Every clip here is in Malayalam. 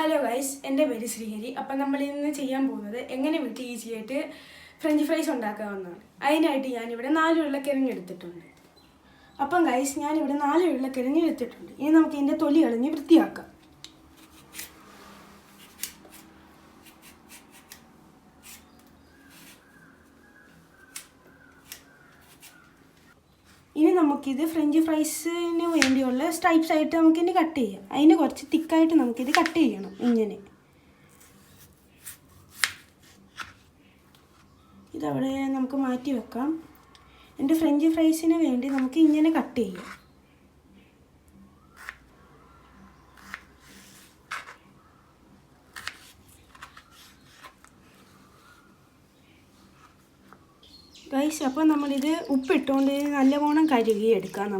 ഹലോ ഗൈസ്, എൻ്റെ പേര് ശ്രീഹരി. അപ്പം നമ്മൾ ഇന്ന് ചെയ്യാൻ പോകുന്നത് എങ്ങനെ വീട്ടിൽ ഈസി ആയിട്ട് ഫ്രഞ്ച് ഫ്രൈസ് ഉണ്ടാക്കാവുന്നതാണ്. അതിനായിട്ട് ഞാനിവിടെ 4 ഉരുളക്കിഴങ്ങ് എടുത്തിട്ടുണ്ട്. അപ്പം ഗൈസ്, ഞാനിവിടെ 4 ഉരുളക്കിഴങ്ങ് എടുത്തിട്ടുണ്ട്. ഇനി നമുക്ക് ഇതിൻ്റെ തൊലി കളഞ്ഞ് വൃത്തിയാക്കാം. ഇനി നമുക്കിത് ഫ്രഞ്ച് ഫ്രൈസിന് വേണ്ടിയുള്ള സ്ട്രൈപ്സ് ആയിട്ട് നമുക്കിനി കട്ട് ചെയ്യാം. അതിന് കുറച്ച് തിക്കായിട്ട് നമുക്കിത് കട്ട് ചെയ്യണം. ഇങ്ങനെ ഇതവിടെ നമുക്ക് മാറ്റി വെക്കാം. എൻ്റെ ഫ്രഞ്ച് ഫ്രൈസിന് വേണ്ടി നമുക്ക് ഇങ്ങനെ കട്ട് ചെയ്യാം. ഗൈസ്, അപ്പോൾ നമ്മളിത് ഉപ്പിട്ടുകൊണ്ട് നല്ലവണ്ണം കഴുകിയെടുക്കാം.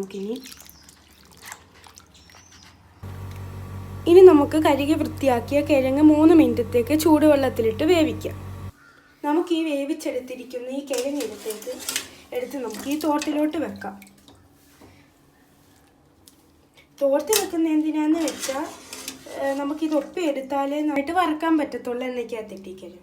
ഇനി നമുക്ക് കഴുകി വൃത്തിയാക്കിയ കിഴങ്ങ് 3 മിനിറ്റത്തേക്ക് ചൂടുവെള്ളത്തിലിട്ട് വേവിക്കാം. നമുക്ക് ഈ വേവിച്ചെടുത്തിരിക്കുന്ന ഈ കിഴങ്ങ് എടുത്ത് നമുക്ക് ഈ തോട്ടിലോട്ട് വെക്കാം. തോർത്ത് വെക്കുന്ന എന്തിനാന്ന് വെച്ചാൽ നമുക്കിത് ഒപ്പിയെടുത്താലേ നന്നായിട്ട് വറക്കാൻ പറ്റത്തുള്ളൂ എണ്ണയ്ക്കകത്തിട്ട് കിഴങ്ങ്.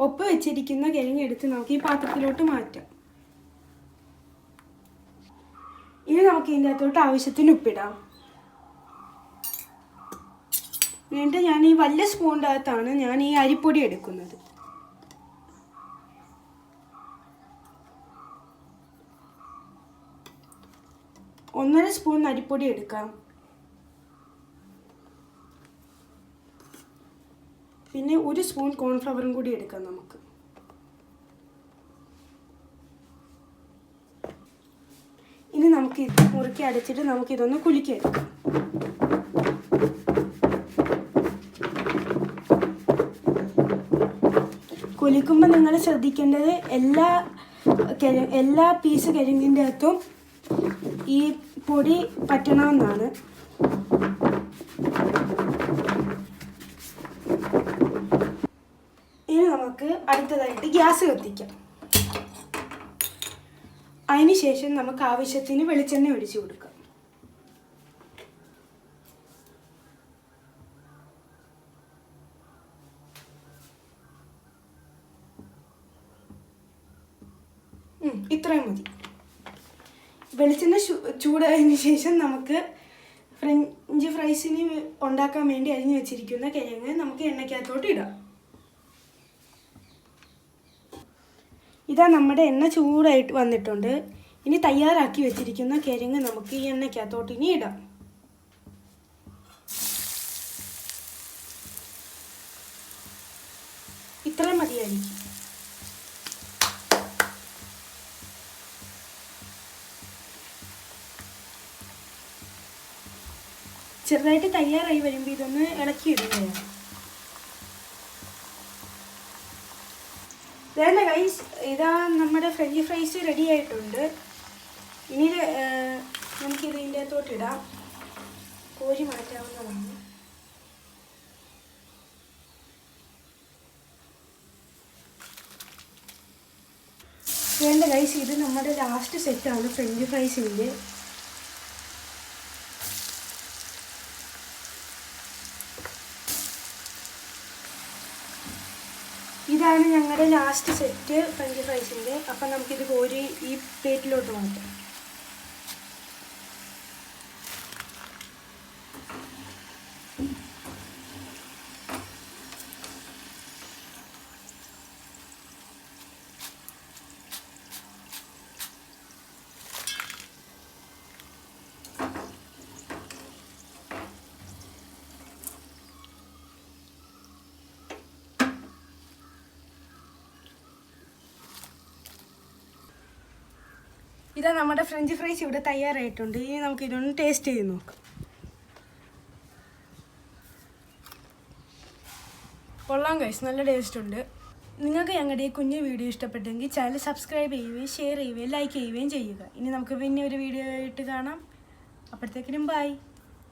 ഒപ്പ് വെച്ചിരിക്കുന്ന കിഴങ്ങ് എടുത്ത് നമുക്ക് ഈ പാത്രത്തിലോട്ട് മാറ്റാം. ഇനി നമുക്ക് ഇതിൻ്റെ അകത്തോട്ട് ആവശ്യത്തിന് ഉപ്പിടാം. എന്നിട്ട് ഞാൻ ഈ വലിയ സ്പൂണിൻ്റെ അകത്താണ് ഞാൻ ഈ അരിപ്പൊടി എടുക്കുന്നത്. ഒന്നര സ്പൂൺ അരിപ്പൊടി എടുക്കാം. പിന്നെ 1 സ്പൂൺ കോൺഫ്ലവറും കൂടി എടുക്കാം നമുക്ക്. ഇനി നമുക്ക് ഇത് മുറുക്കി അടച്ചിട്ട് നമുക്കിതൊന്ന് കുലുക്കിയെടുക്കാം. കുലുക്കുമ്പോൾ നിങ്ങൾ ശ്രദ്ധിക്കേണ്ടത് എല്ലാ പീസ് കിഴങ്ങിൻ്റെ അകത്തും ഈ പൊടി പറ്റണമെന്നാണ്. ഇനി നമുക്ക് അടുത്തതായിട്ട് ഗ്യാസ് കത്തിക്കാം. അതിന് ശേഷം നമുക്ക് ആവശ്യത്തിന് വെളിച്ചെണ്ണ ഒഴിച്ചു കൊടുക്കാം. ഇത്രയും മതി. വെളിച്ചെണ്ണ ചൂടായതിനു ശേഷം നമുക്ക് ഫ്രഞ്ച് ഫ്രൈസിന് ഉണ്ടാക്കാൻ വേണ്ടി അരിഞ്ഞു വെച്ചിരിക്കുന്ന കിഴങ്ങ് നമുക്ക് എണ്ണയ്ക്കകത്തോട്ട് ഇടാം. ഇതാ നമ്മുടെ എണ്ണ ചൂടായിട്ട് വന്നിട്ടുണ്ട്. ഇനി തയ്യാറാക്കി വെച്ചിരിക്കുന്ന കിഴങ്ങ് നമുക്ക് ഈ എണ്ണയ്ക്കകത്തോട്ട് ഇനി ഇടാം. ഇത്രയും മതിയായിരിക്കും. ചെറുതായിട്ട് തയ്യാറായി വരുമ്പോൾ ഇതൊന്ന് ഇളക്കിയിടുകയാണ്. വേണ്ട ഗൈസ്, ഇതാ നമ്മുടെ ഫ്രഞ്ച് ഫ്രൈസ് റെഡി ആയിട്ടുണ്ട്. ഇനി നമുക്കിത് ഇതിൻ്റെ അകത്തോട്ടിടാം. കോരി മാറ്റാവുന്നതാണ്. വേണ്ട ഗൈസ്, ഇത് നമ്മുടെ ലാസ്റ്റ് സെറ്റാണ് ഫ്രഞ്ച് ഫ്രൈസിൻ്റെ. ഇതാണ് ഞങ്ങളുടെ ലാസ്റ്റ് സെറ്റ് ഫ്രഞ്ച് ഫ്രൈസിൻ്റെ. അപ്പം നമുക്കിത് കോരി ഈ പ്ലേറ്റിലോട്ട് മാറ്റാം. ഇതാ നമ്മുടെ ഫ്രഞ്ച് ഫ്രൈസ് ഇവിടെ തയ്യാറായിട്ടുണ്ട്. ഇനി നമുക്ക് ഇതൊന്ന് ടേസ്റ്റ് ചെയ്ത് നോക്കാം. കൊള്ളാം ഗൈസ്, നല്ല ടേസ്റ്റ് ഉണ്ട്. നിങ്ങൾക്ക് ഞങ്ങളുടെ ഈ കുഞ്ഞു വീഡിയോ ഇഷ്ടപ്പെട്ടെങ്കിൽ ചാനൽ സബ്സ്ക്രൈബ് ചെയ്യുകയും ഷെയർ ചെയ്യുകയും ലൈക്ക് ചെയ്യുകയും ചെയ്യുക. ഇനി നമുക്ക് പിന്നെ ഒരു വീഡിയോ ആയിട്ട് കാണാം. അപ്പോഴത്തേക്കിനും ബൈ.